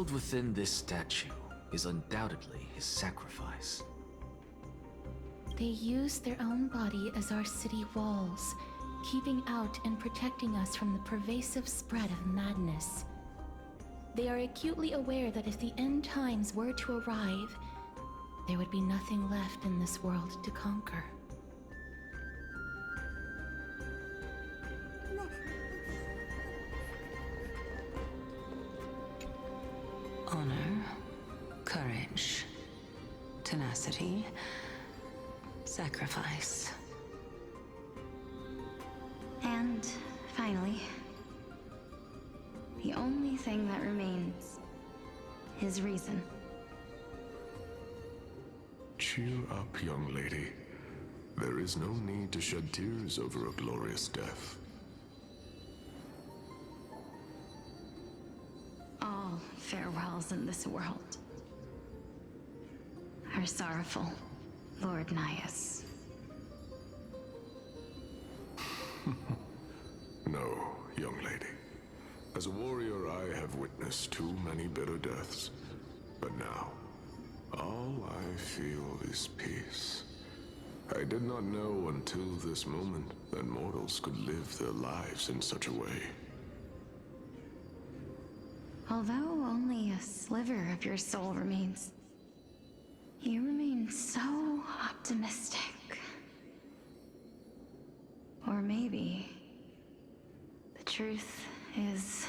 Sealed within this statue is undoubtedly his sacrifice. They use their own body as our city walls, keeping out and protecting us from the pervasive spread of madness. They are acutely aware that if the end times were to arrive, there would be nothing left in this world to conquer. Honor, courage, tenacity, sacrifice. And finally, the only thing that remains is reason. Cheer up, young lady. There is no need to shed tears over a glorious death. All farewells in this world are sorrowful, Lord Nias. No, young lady. As a warrior, I have witnessed too many bitter deaths. But now, all I feel is peace. I did not know until this moment that mortals could live their lives in such a way. Although only a sliver of your soul remains, you remain so optimistic. Or maybe the truth is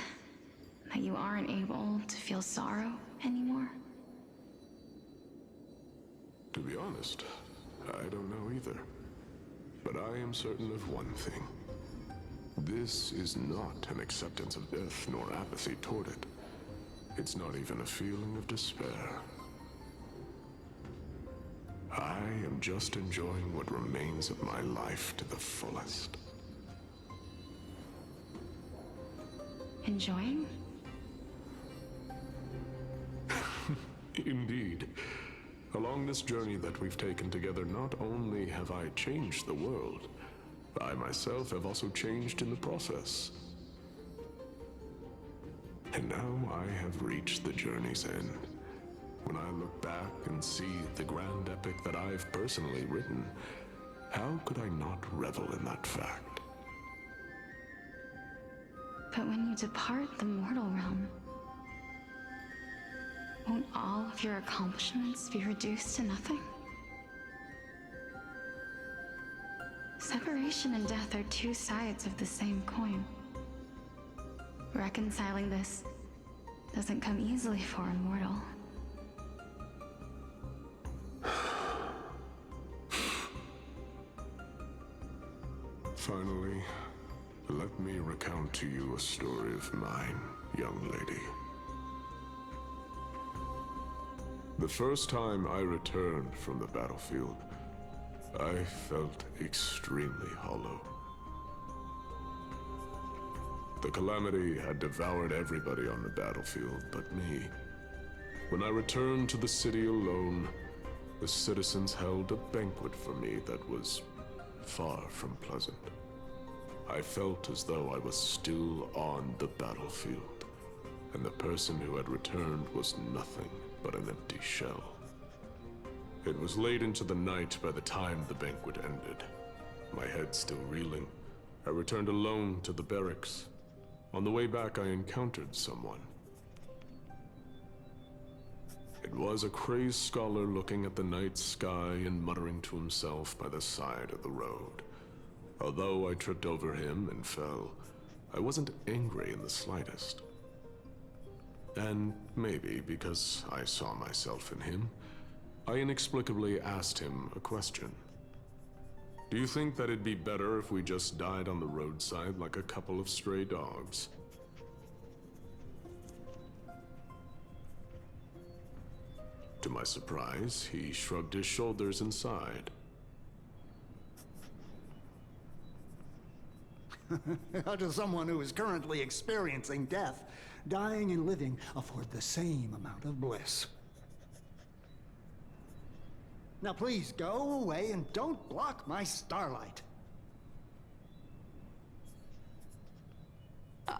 that you aren't able to feel sorrow anymore. To be honest, I don't know either. But I am certain of one thing. This is not an acceptance of death nor apathy toward it. It's not even a feeling of despair. I am just enjoying what remains of my life to the fullest. Enjoying? Indeed. Along this journey that we've taken together, not only have I changed the world, I myself have also changed in the process. And now I have reached the journey's end. When I look back and see the grand epic that I've personally written, how could I not revel in that fact? But when you depart the mortal realm, won't all of your accomplishments be reduced to nothing? Separation and death are two sides of the same coin. Reconciling this doesn't come easily for a mortal. Finally, let me recount to you a story of mine, young lady. The first time I returned from the battlefield, I felt extremely hollow. The calamity had devoured everybody on the battlefield but me. When I returned to the city alone, the citizens held a banquet for me that was far from pleasant. I felt as though I was still on the battlefield, and the person who had returned was nothing but an empty shell. It was late into the night by the time the banquet ended. My head still reeling, I returned alone to the barracks. On the way back, I encountered someone. It was a crazed scholar looking at the night sky and muttering to himself by the side of the road. Although I tripped over him and fell, I wasn't angry in the slightest. And maybe because I saw myself in him, I inexplicably asked him a question. Do you think that it'd be better if we just died on the roadside like a couple of stray dogs? To my surprise, he shrugged his shoulders and sighed. How does someone who is currently experiencing death, dying and living, afford the same amount of bliss? Now please, go away and don't block my starlight.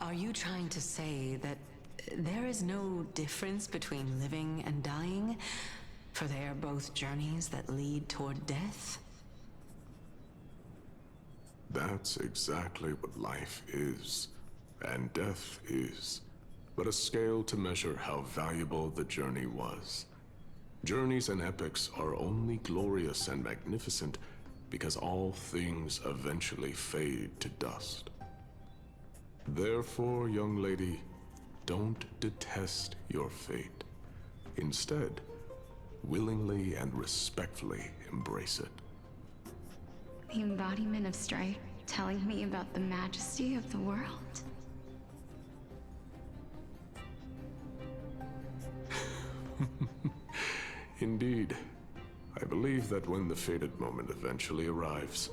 Are you trying to say that there is no difference between living and dying, for they are both journeys that lead toward death? That's exactly what life is, and death is, but a scale to measure how valuable the journey was. Journeys and epics are only glorious and magnificent because all things eventually fade to dust. Therefore, young lady, don't detest your fate. Instead, willingly and respectfully embrace it. The embodiment of strife telling me about the majesty of the world. Indeed. I believe that when the fated moment eventually arrives,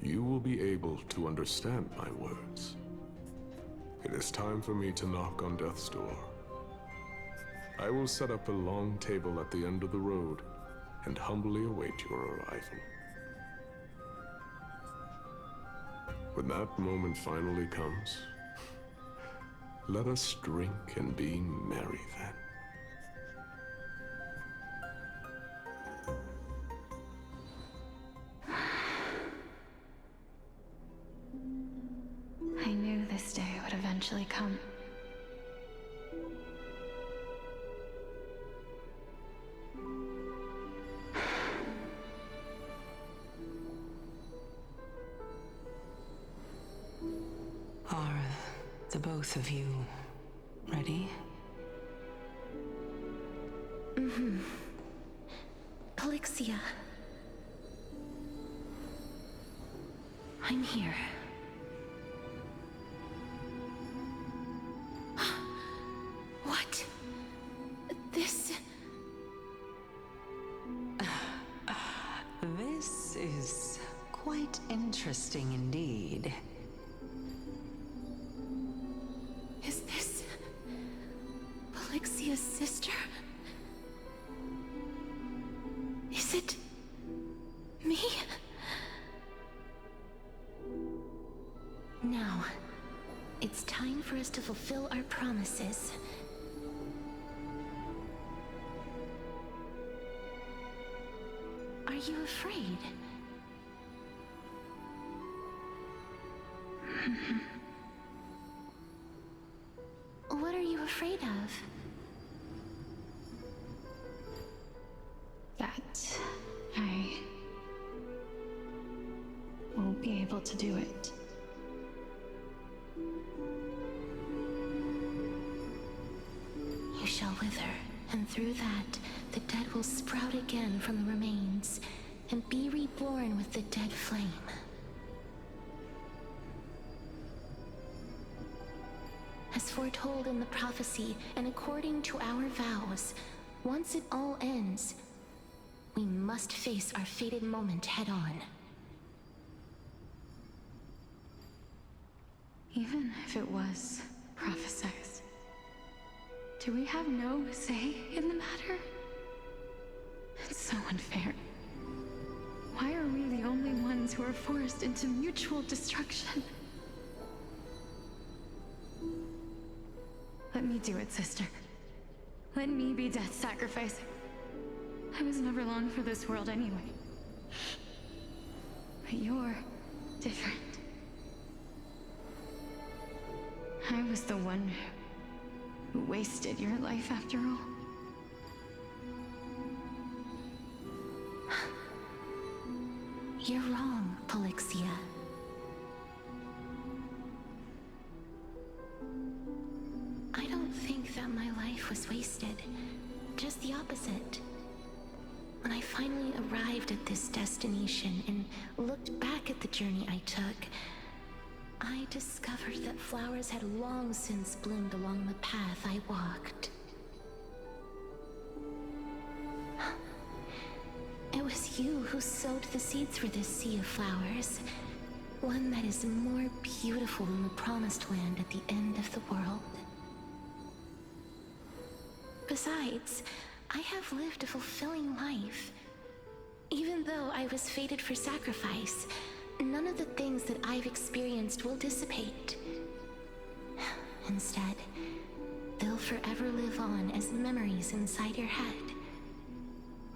you will be able to understand my words. It is time for me to knock on death's door. I will set up a long table at the end of the road and humbly await your arrival. When that moment finally comes, let us drink and be merry then. I knew this day would eventually come. Are the both of you ready? Polixia. I'm here. What? This... This is quite interesting indeed. Is this... Polixia's sister? Is it... me? Now, it's time for us to fulfill our promises. Are you afraid? What are you afraid of? That I won't be able to do it. You shall wither, and through that, the dead will sprout again from the remains, and be reborn with the dead flame. As foretold in the prophecy, and according to our vows, once it all ends, we must face our fated moment head-on. Even if it was prophesied, do we have no say in the matter? It's so unfair. Why are we the only ones who are forced into mutual destruction? Let me do it, sister. Let me be death's sacrifice. I was never long for this world anyway. But you're different. I was the one who wasted your life after all. You're wrong, Polixia. I don't think that my life was wasted. Just the opposite. When I finally arrived at this destination and looked back at the journey I took, I discovered that flowers had long since bloomed along the path I walked. It was you who sowed the seeds for this sea of flowers, one that is more beautiful than the promised land at the end of the world. Besides, I have lived a fulfilling life. Even though I was fated for sacrifice, none of the things that I've experienced will dissipate. Instead, They'll forever live on as memories inside your head.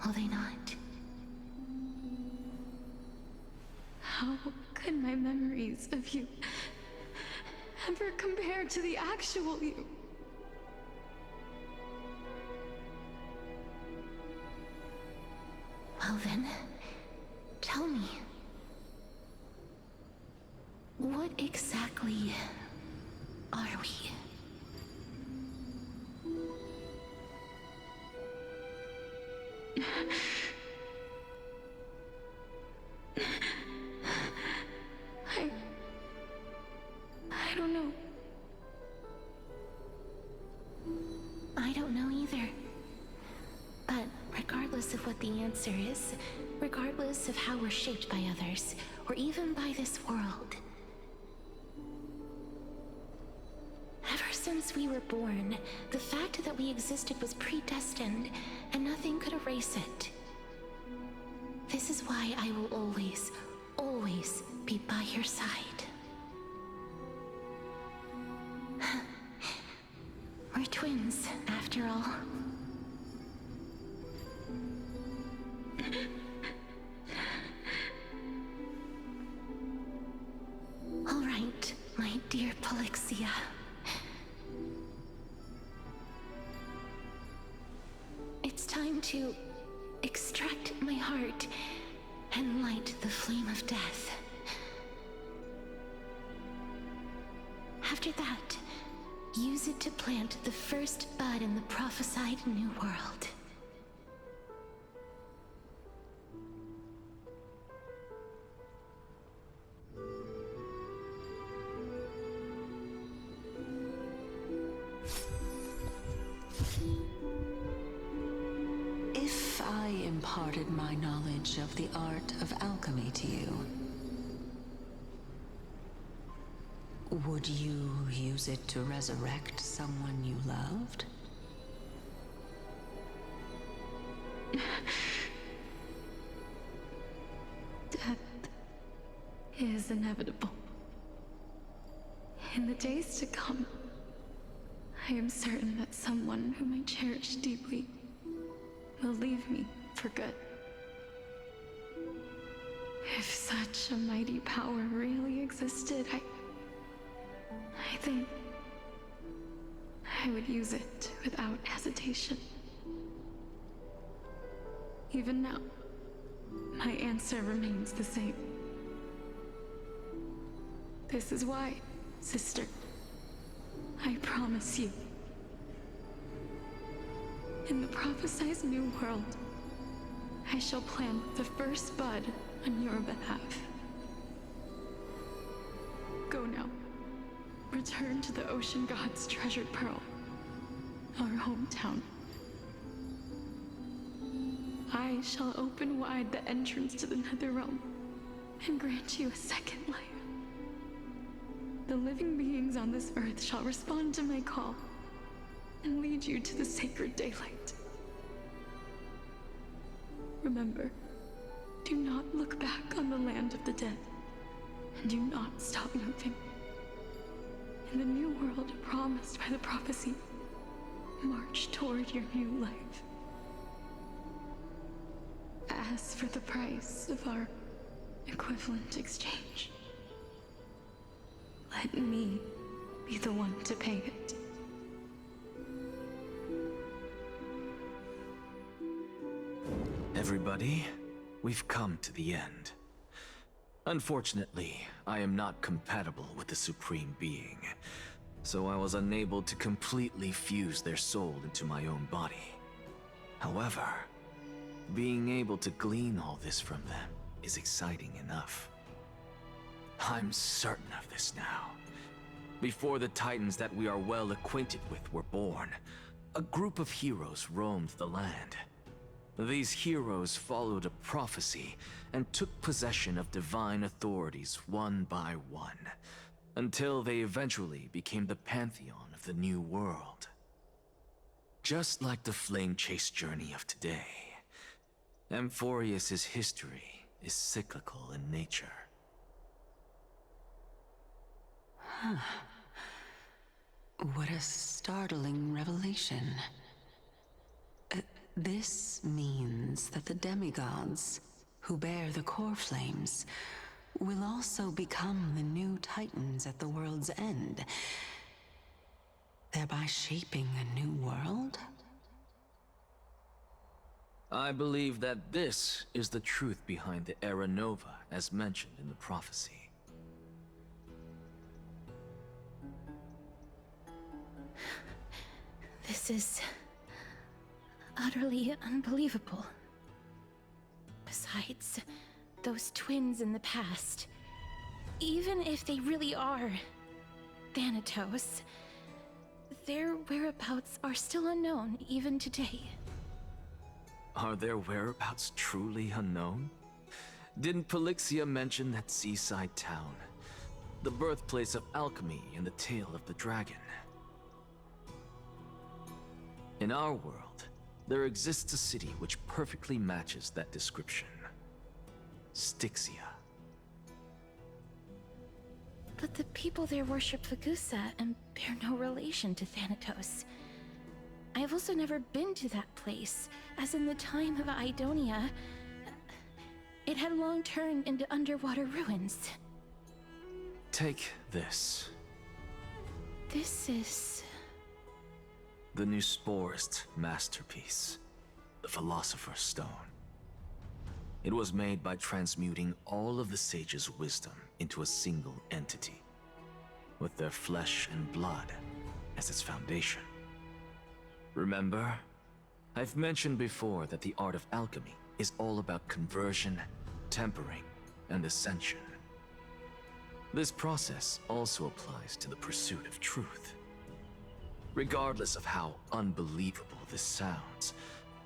Will they not? How could my memories of you ever compare to the actual you? Well then, tell me. What exactly are we? I don't know. I don't know either. But regardless of what the answer is, regardless of how we're shaped by others, or even by this world, ever since we were born, the fact that we existed was predestined, and nothing could erase it. This is why I will always, always be by your side. We're twins, after all. All right, my dear Polixia. It's time to extract my heart and light the flame of death. After that, use it to plant the first bud in the prophesied new world. If I imparted my knowledge of the art of alchemy to you, would you use it to resurrect someone you loved? Death is inevitable. In the days to come, I am certain that someone whom I cherish deeply will leave me for good. If such a mighty power really existed, I think I would use it without hesitation. Even now, my answer remains the same. This is why, sister, I promise you, in the prophesied new world, I shall plant the first bud on your behalf. Go now. Return to the Ocean God's treasured pearl, our hometown. I shall open wide the entrance to the Netherrealm and grant you a second life. The living beings on this earth shall respond to my call and lead you to the sacred daylight. Remember, do not look back on the land of the dead, and do not stop moving. In the new world promised by the prophecy, march toward your new life. As for the price of our equivalent exchange, let me be the one to pay it. Everybody, we've come to the end. Unfortunately, I am not compatible with the Supreme Being, so I was unable to completely fuse their soul into my own body. However, being able to glean all this from them is exciting enough. I'm certain of this now. Before the Titans that we are well acquainted with were born, a group of heroes roamed the land. These heroes followed a prophecy and took possession of divine authorities one by one, until they eventually became the pantheon of the new world. Just like the flame chase journey of today, Amphorius's history is cyclical in nature. What a startling revelation. This means that the demigods, who bear the core flames, will also become the new titans at the world's end, thereby shaping a new world? I believe that this is the truth behind the Era Nova, as mentioned in the prophecy. This is utterly unbelievable. Besides, those twins in the past, even if they really are Thanatos, their whereabouts are still unknown even today. Are their whereabouts truly unknown? Didn't Polixia mention that seaside town? The birthplace of alchemy and the tale of the dragon. In our world, there exists a city which perfectly matches that description. Styxia. But the people there worship Fagusa and bear no relation to Thanatos. I have also never been to that place, as in the time of Idonia, it had long turned into underwater ruins. Take this. This is... The new Sporist masterpiece, the Philosopher's Stone. It was made by transmuting all of the sages' wisdom into a single entity, with their flesh and blood as its foundation. Remember? I've mentioned before that the art of alchemy is all about conversion, tempering, and ascension. This process also applies to the pursuit of truth. Regardless of how unbelievable this sounds,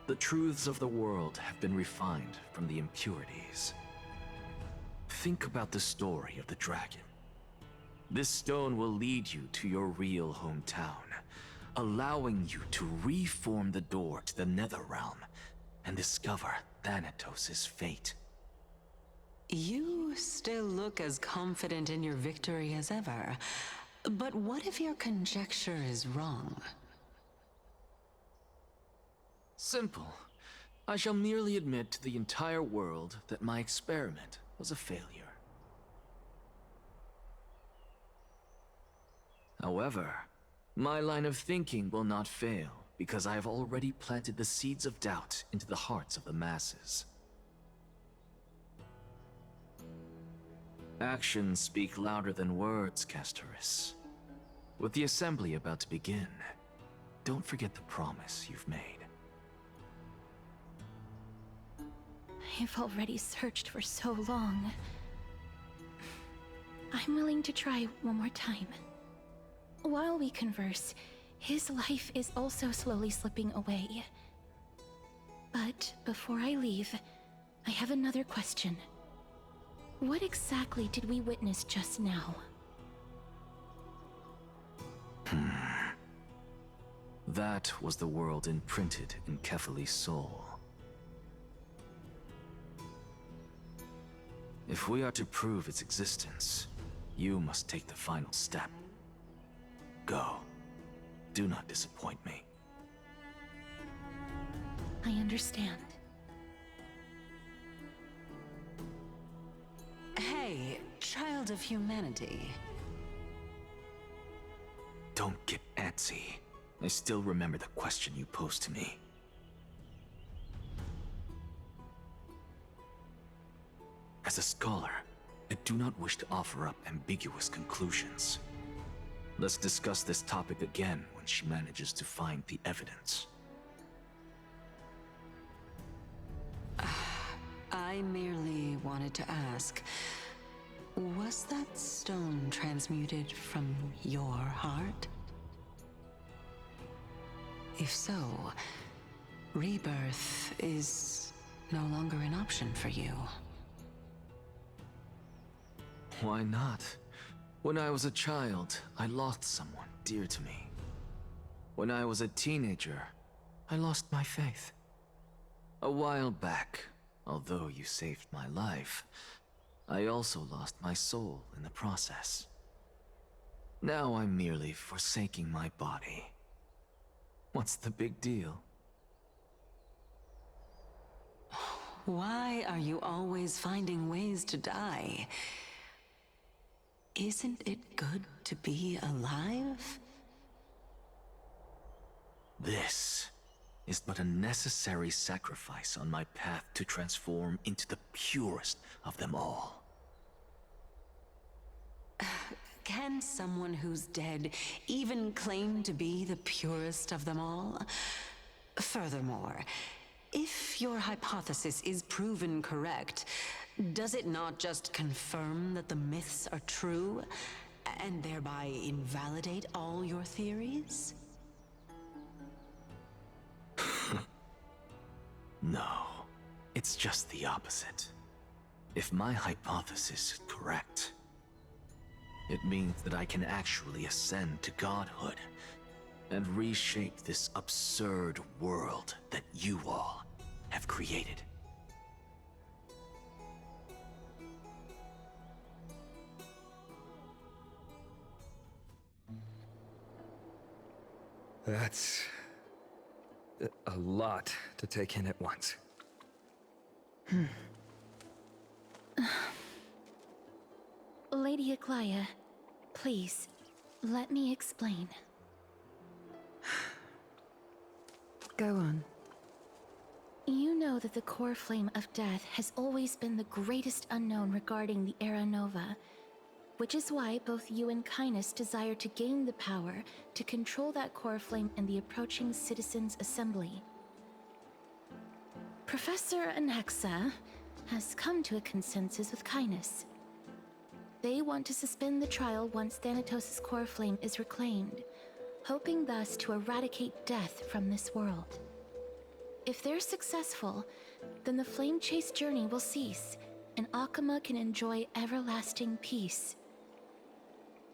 the truths of the world have been refined from the impurities. Think about the story of the dragon. This stone will lead you to your real hometown, allowing you to reform the door to the Netherrealm and discover Thanatos' fate. You still look as confident in your victory as ever. But what if your conjecture is wrong? Simple. I shall merely admit to the entire world that my experiment was a failure. However, my line of thinking will not fail because I have already planted the seeds of doubt into the hearts of the masses. Actions speak louder than words, Castoris. With the assembly about to begin, don't forget the promise you've made. I've already searched for so long. I'm willing to try one more time. While we converse, his life is also slowly slipping away. But before I leave, I have another question. What exactly did we witness just now? That was the world imprinted in Kefali's soul. If we are to prove its existence, you must take the final step. Go. Do not disappoint me. I understand. Hey, child of humanity. Don't get antsy. I still remember the question you posed to me. As a scholar, I do not wish to offer up ambiguous conclusions. Let's discuss this topic again when she manages to find the evidence. I merely wanted to ask, was that stone transmuted from your heart? If so, rebirth is no longer an option for you. Why not? When I was a child, I lost someone dear to me. When I was a teenager, I lost my faith. A while back, although you saved my life, I also lost my soul in the process. Now I'm merely forsaking my body. What's the big deal? Why are you always finding ways to die? Isn't it good to be alive? This is but a necessary sacrifice on my path to transform into the purest of them all. Can someone who's dead even claim to be the purest of them all? Furthermore, if your hypothesis is proven correct, does it not just confirm that the myths are true, and thereby invalidate all your theories? No, it's just the opposite. If my hypothesis is correct, it means that I can actually ascend to godhood and reshape this absurd world that you all have created. That's a lot to take in at once. Lady Aglaia, please, let me explain. Go on. You know that the core flame of death has always been the greatest unknown regarding the Era Nova, which is why both you and Kainis desire to gain the power to control that core flame in the approaching Citizens' Assembly. Professor Anaxa has come to a consensus with Kainis. They want to suspend the trial once Thanatos' core flame is reclaimed, hoping thus to eradicate death from this world. If they're successful, then the flame chase journey will cease, and Akama can enjoy everlasting peace.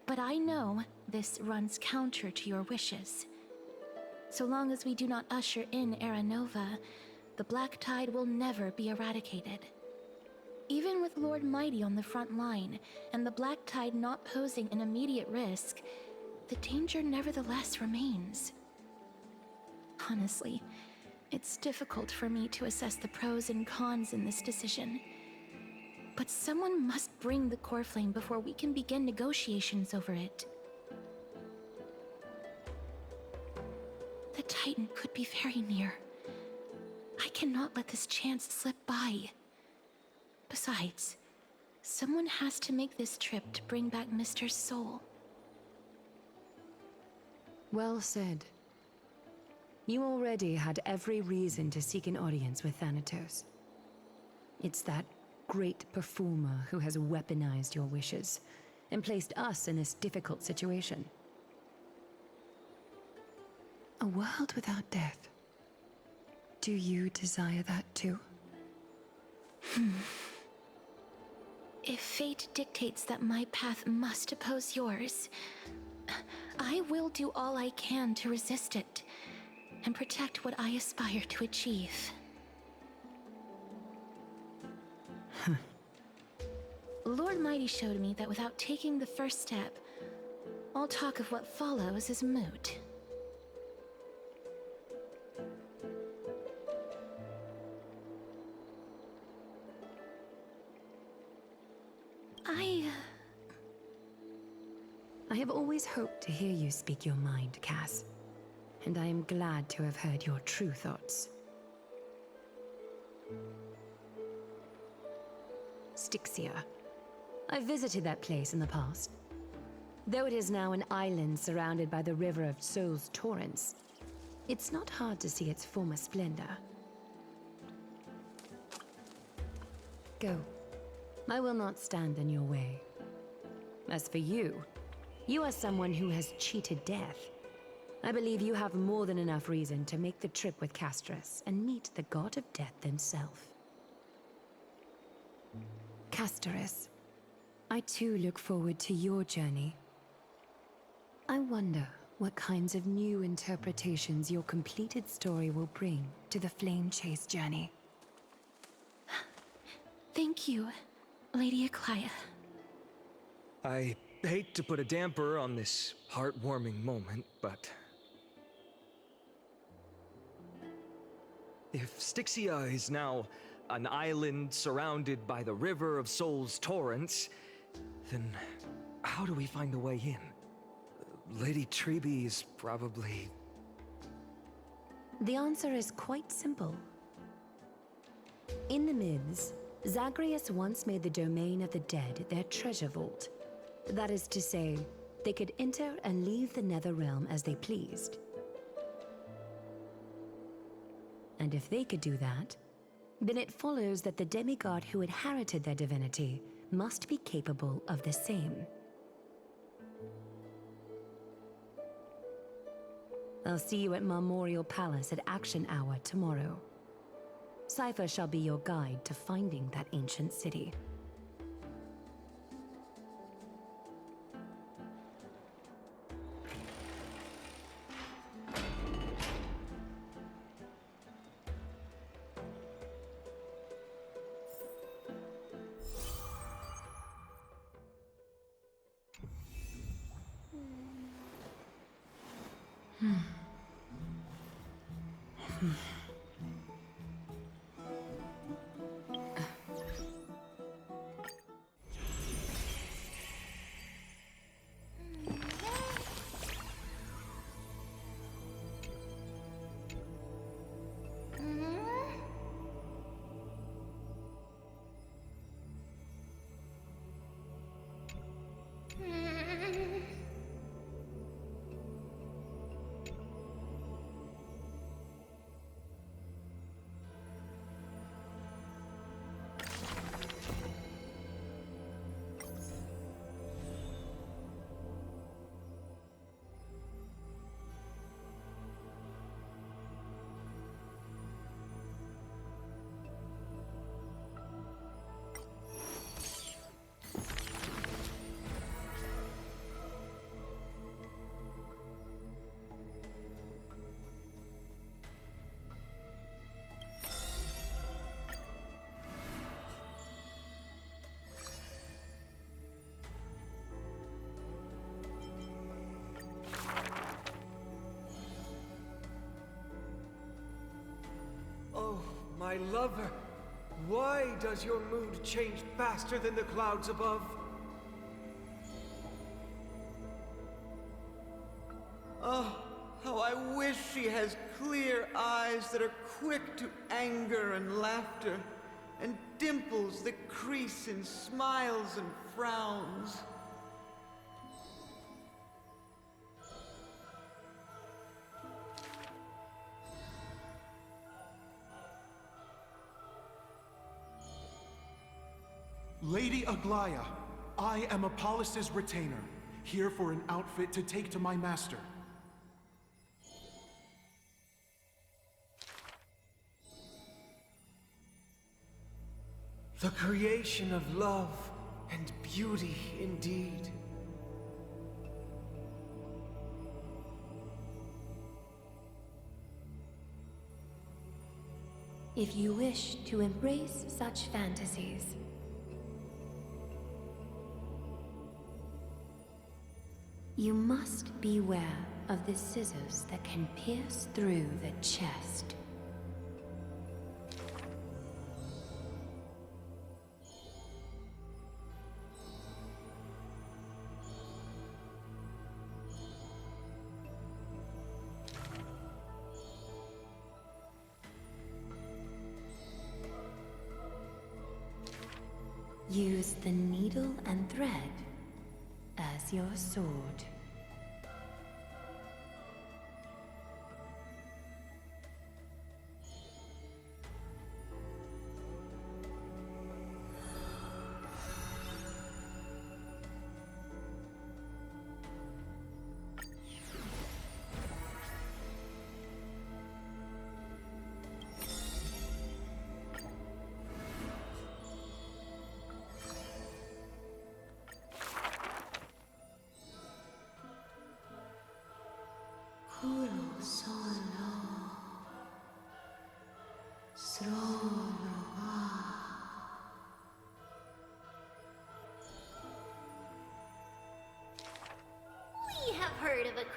But I know this runs counter to your wishes. So long as we do not usher in Era Nova, the Black Tide will never be eradicated. Even with Lord Mighty on the front line, and the Black Tide not posing an immediate risk, the danger nevertheless remains. Honestly, it's difficult for me to assess the pros and cons in this decision. But someone must bring the core flame before we can begin negotiations over it. The Titan could be very near. I cannot let this chance slip by. Besides, someone has to make this trip to bring back Mr. Soul. Well said. You already had every reason to seek an audience with Thanatos. It's that great performer who has weaponized your wishes and placed us in this difficult situation. A world without death. Do you desire that too? If fate dictates that my path must oppose yours, I will do all I can to resist it and protect what I aspire to achieve. Lord Mighty showed me that without taking the first step, all talk of what follows is moot. I have always hoped to hear you speak your mind, Cass. And I am glad to have heard your true thoughts. Styxia. I visited that place in the past. Though it is now an island surrounded by the river of Soul's torrents, it's not hard to see its former splendor. Go. I will not stand in your way. As for you, you are someone who has cheated death. I believe you have more than enough reason to make the trip with Castris and meet the god of death himself. Castris, I too look forward to your journey. I wonder what kinds of new interpretations your completed story will bring to the Flame Chase journey. Thank you, Lady Aglaia. I hate to put a damper on this heartwarming moment, but if Styxia is now an island surrounded by the River of Souls torrents, then how do we find a way in? Lady Treby is probably... The answer is quite simple. In the myths, Zagreus once made the domain of the dead their treasure vault. That is to say, they could enter and leave the Netherrealm as they pleased. And if they could do that, then it follows that the demigod who inherited their divinity must be capable of the same. I'll see you at Marmorial Palace at Action Hour tomorrow. Cypher shall be your guide to finding that ancient city. Oh, my lover, why does your mood change faster than the clouds above? Oh, how I wish she has clear eyes that are quick to anger and laughter, and dimples that crease in smiles and frowns. Lady Aglaya, I am Apollos' retainer, here for an outfit to take to my master. The creation of love and beauty indeed. If you wish to embrace such fantasies, you must beware of the scissors that can pierce through the chest. Use the needle and thread as your sword.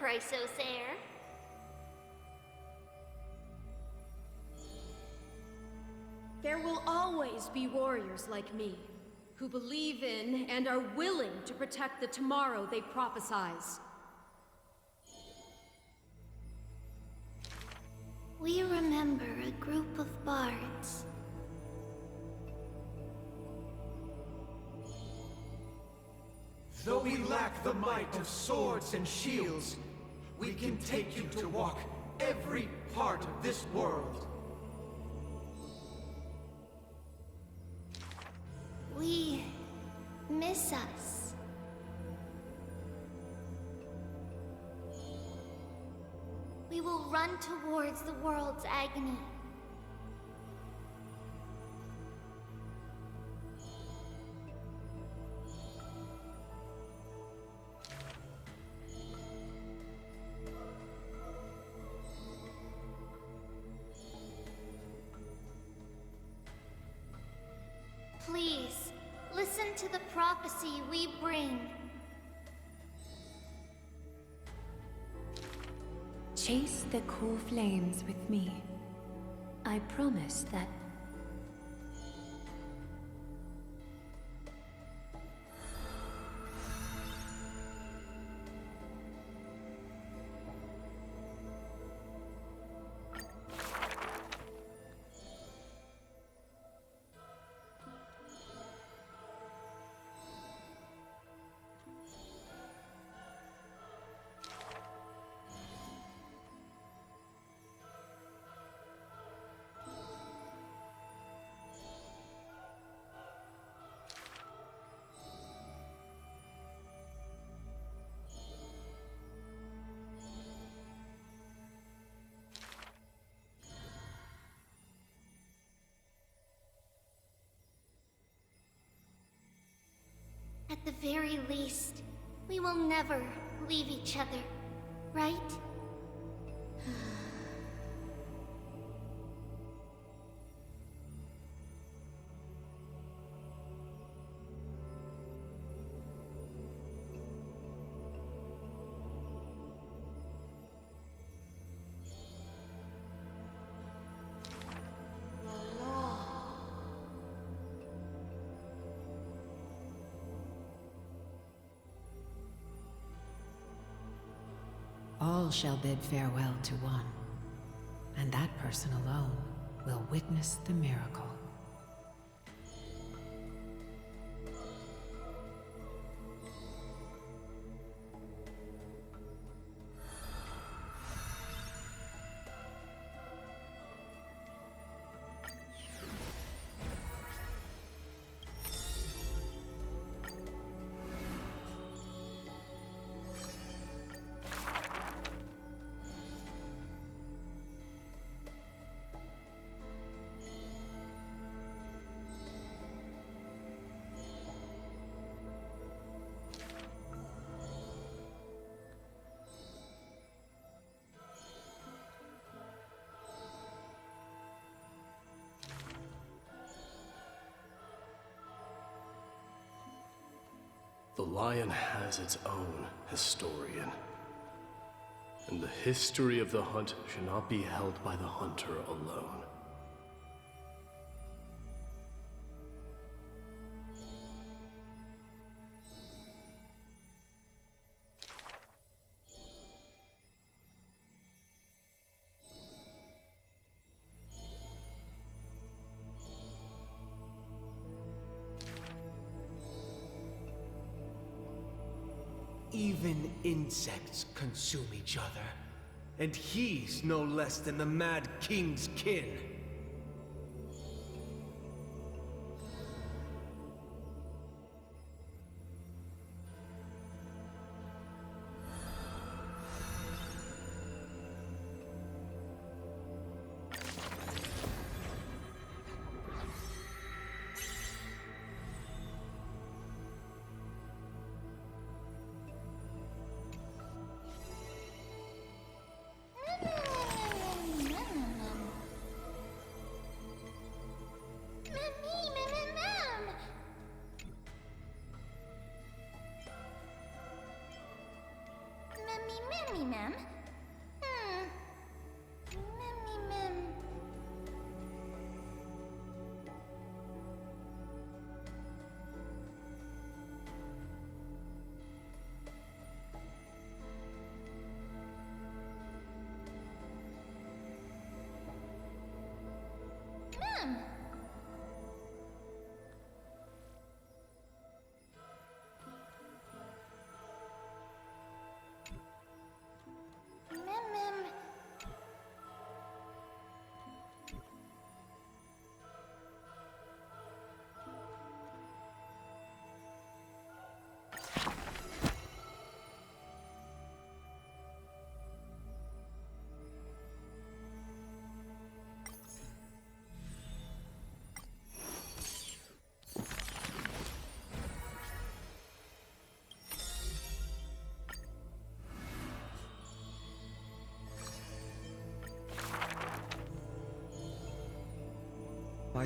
Chrysosair. There will always be warriors like me, who believe in and are willing to protect the tomorrow they prophesize. We remember a group of bards. Though we lack the might of swords and shields, we can take you to walk every part of this world. We miss us. We will run towards the world's agony. Please, listen to the prophecy we bring. Chase the cool flames with me. I promise that... At the very least, we will never leave each other, right? All shall bid farewell to one, and that person alone will witness the miracle. The lion has its own historian, and the history of the hunt should not be held by the hunter alone. Even insects consume each other, and he's no less than the Mad King's kin.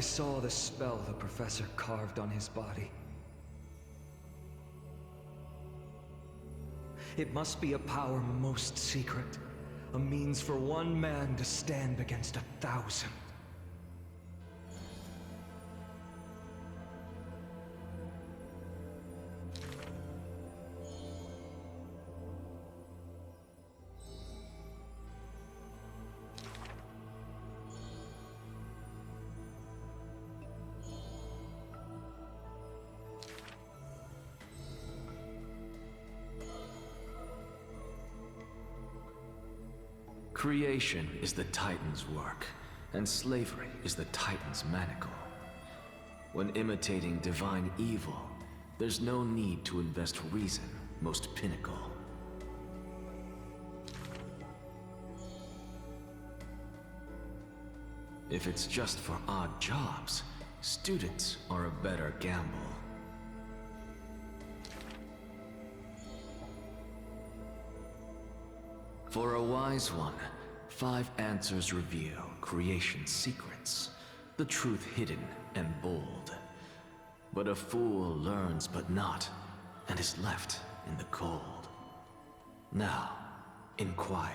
I saw the spell the professor carved on his body. It must be a power most secret, a means for one man to stand against 1,000. Creation is the Titan's work, and slavery is the Titan's manacle. When imitating divine evil, there's no need to invest reason, most pinnacle. If it's just for odd jobs, students are a better gamble. For a wise one, 5 answers reveal creation's secrets, the truth hidden and bold. But a fool learns but not, and is left in the cold. Now, inquire.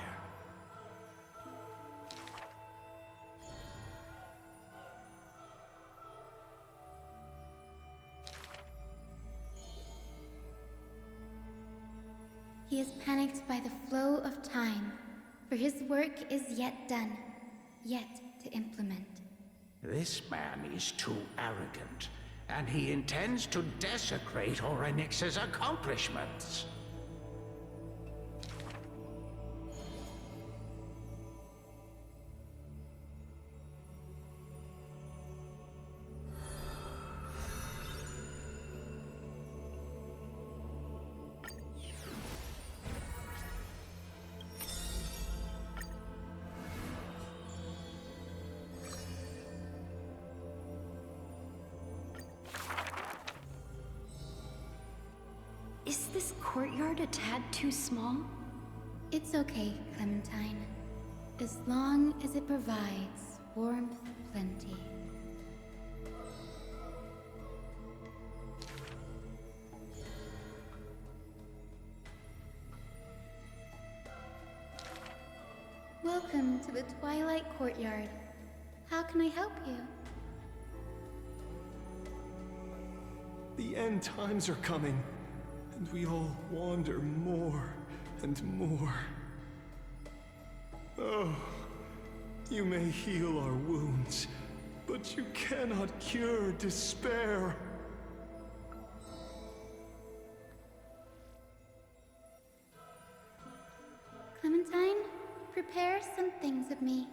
He is panicked by the flow of time, for his work is yet done, yet to implement. This man is too arrogant, and he intends to desecrate Orynyx's accomplishments. Is this courtyard a tad too small? It's okay, Clementine. As long as it provides warmth plenty. Welcome to the Twilight Courtyard. How can I help you? The end times are coming, and we all wander more and more. Oh, you may heal our wounds, but you cannot cure despair. Clementine, prepare some things of me.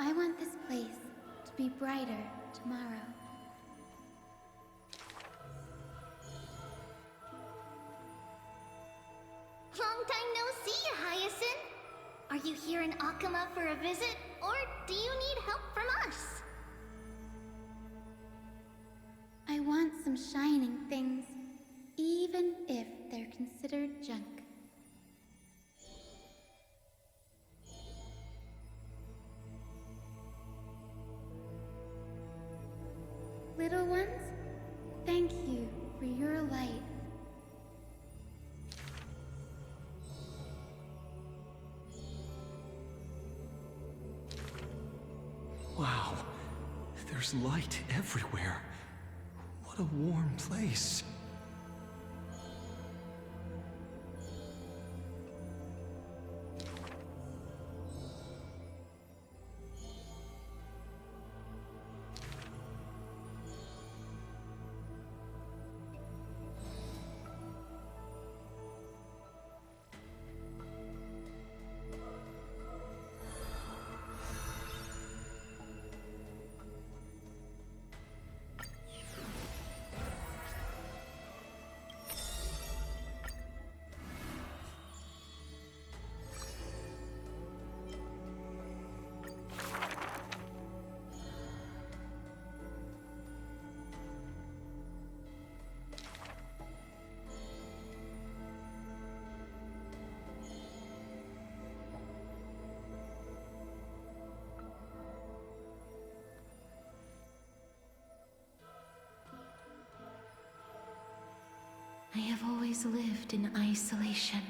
I want this place to be brighter tomorrow. Long time no see, Hyacinth! Are you here in Akama for a visit, or do you need help from us? I want some shining things, even if they're considered junk. Little ones, thank you for your light. Wow, there's light everywhere. What a warm place. I have always lived in isolation.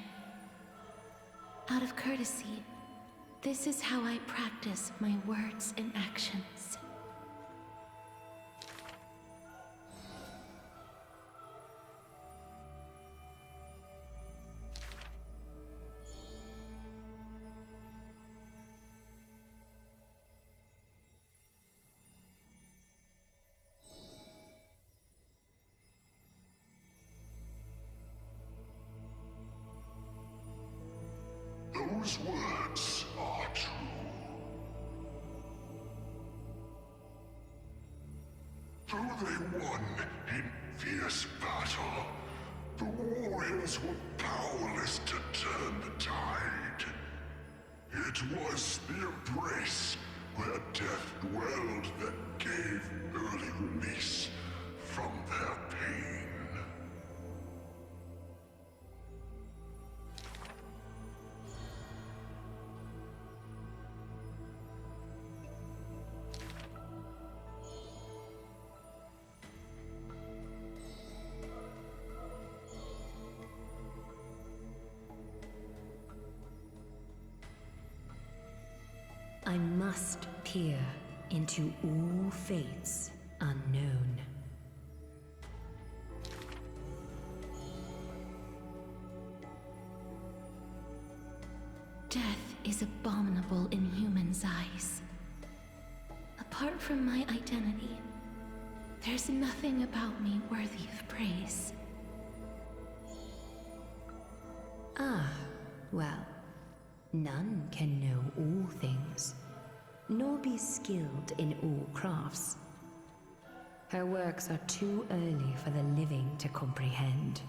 Out of courtesy, this is how I practice my words and actions. Those words are true. Though they won in fierce battle, the warriors were powerless to turn the tide. It was the embrace where death dwelled that gave early release from their pain. I must peer into all fates unknown. Death is abominable in humans' eyes. Apart from my identity, there's nothing about me worthy of praise. Ah, well, none can know all things, nor be skilled in all crafts. Her works are too early for the living to comprehend.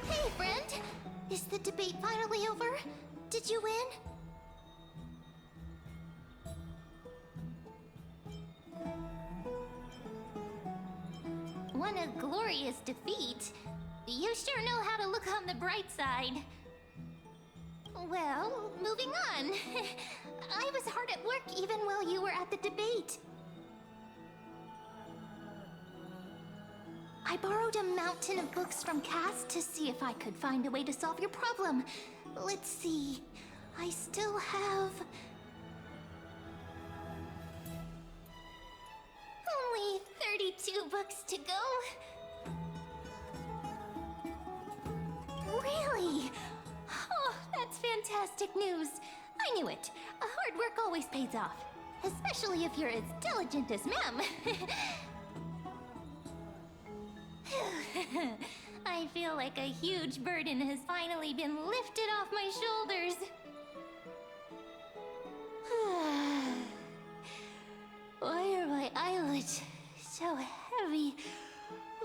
Hey, friend! Is the debate finally over? Did you win? Won a glorious defeat. You sure know how to look on the bright side. Well, moving on. I was hard at work even while you were at the debate. I borrowed a mountain of books from Cass to see if I could find a way to solve your problem. Let's see. I still have... only 32 books to go. Really? Oh, that's fantastic news. I knew it. Hard work always pays off. Especially if you're as diligent as Mem. I feel like a huge burden has finally been lifted off my shoulders. eyelids so heavy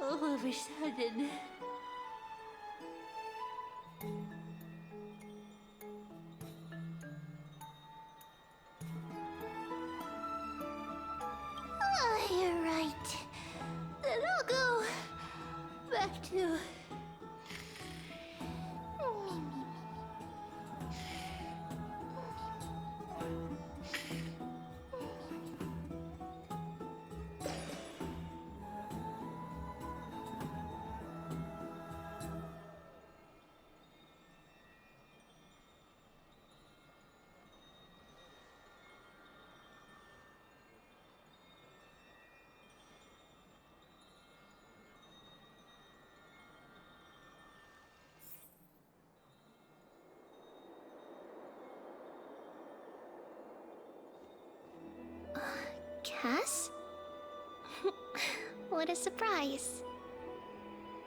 all of a sudden. You're right. Then I'll go back to... Cass? What a surprise.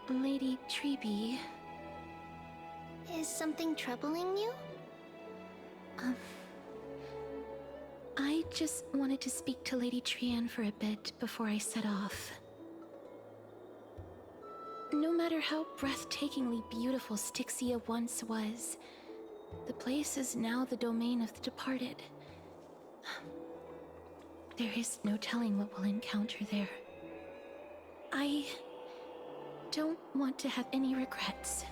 Lady Treby. Is something troubling you? I just wanted to speak to Lady Trian for a bit before I set off. No matter how breathtakingly beautiful Styxia once was, the place is now the domain of the departed. There is no telling what we'll encounter there. I don't want to have any regrets.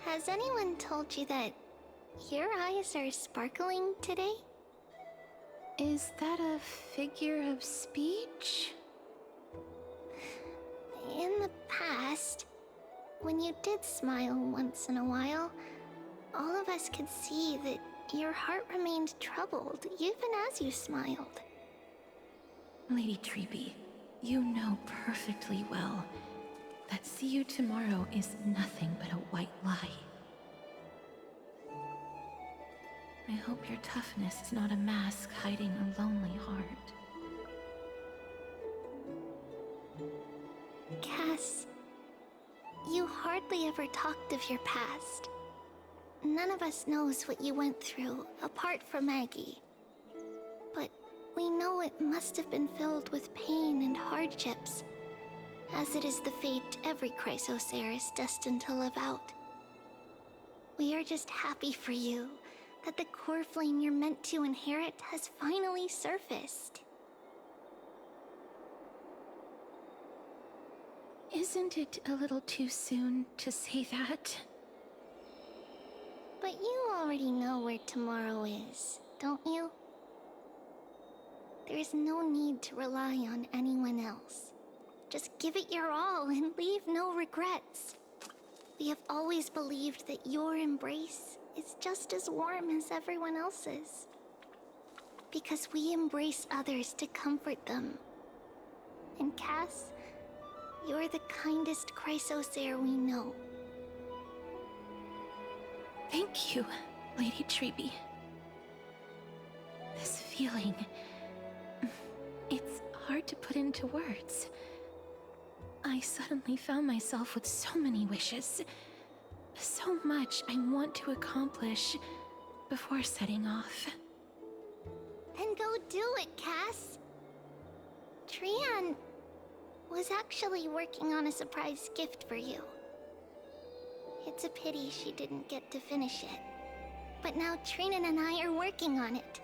Has anyone told you that your eyes are sparkling today? Is that a figure of speech? In the past, when you did smile once in a while, all of us could see that your heart remained troubled even as you smiled. Lady Treby, you know perfectly well that see you tomorrow is nothing but a white lie. I hope your toughness is not a mask hiding a lonely heart. Cass, you hardly ever talked of your past. None of us knows what you went through, apart from Maggie. But we know it must have been filled with pain and hardships, as it is the fate every Chrysosaur is destined to live out. We are just happy for you that the core flame you're meant to inherit has finally surfaced. Isn't it a little too soon to say that? But you already know where tomorrow is, don't you? There is no need to rely on anyone else. Just give it your all and leave no regrets. We have always believed that your embrace is just as warm as everyone else's. Because we embrace others to comfort them. And Cass, you're the kindest Chrysosaur we know. Thank you, Lady Treby. This feeling... it's hard to put into words. I suddenly found myself with so many wishes. So much I want to accomplish before setting off. Then go do it, Cass. Trian was actually working on a surprise gift for you. It's a pity she didn't get to finish it. But now Trinan and I are working on it,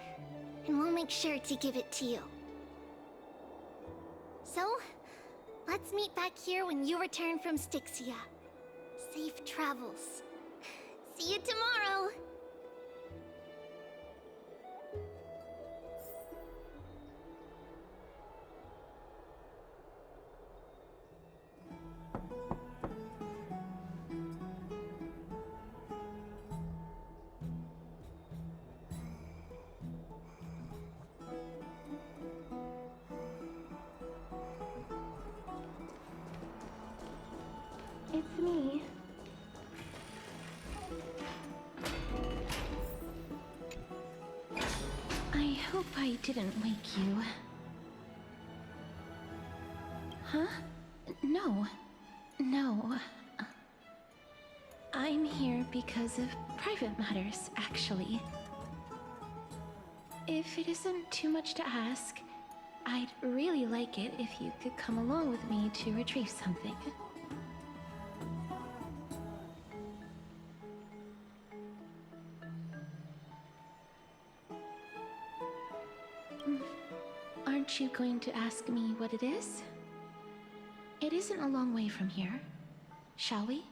and we'll make sure to give it to you. So, let's meet back here when you return from Styxia. Safe travels. See you tomorrow! It's me. I hope I didn't wake you. Huh? No. No. I'm here because of private matters, actually. If it isn't too much to ask, I'd really like it if you could come along with me to retrieve something. Aren't you going to ask me what it is? It isn't a long way from here. Shall we?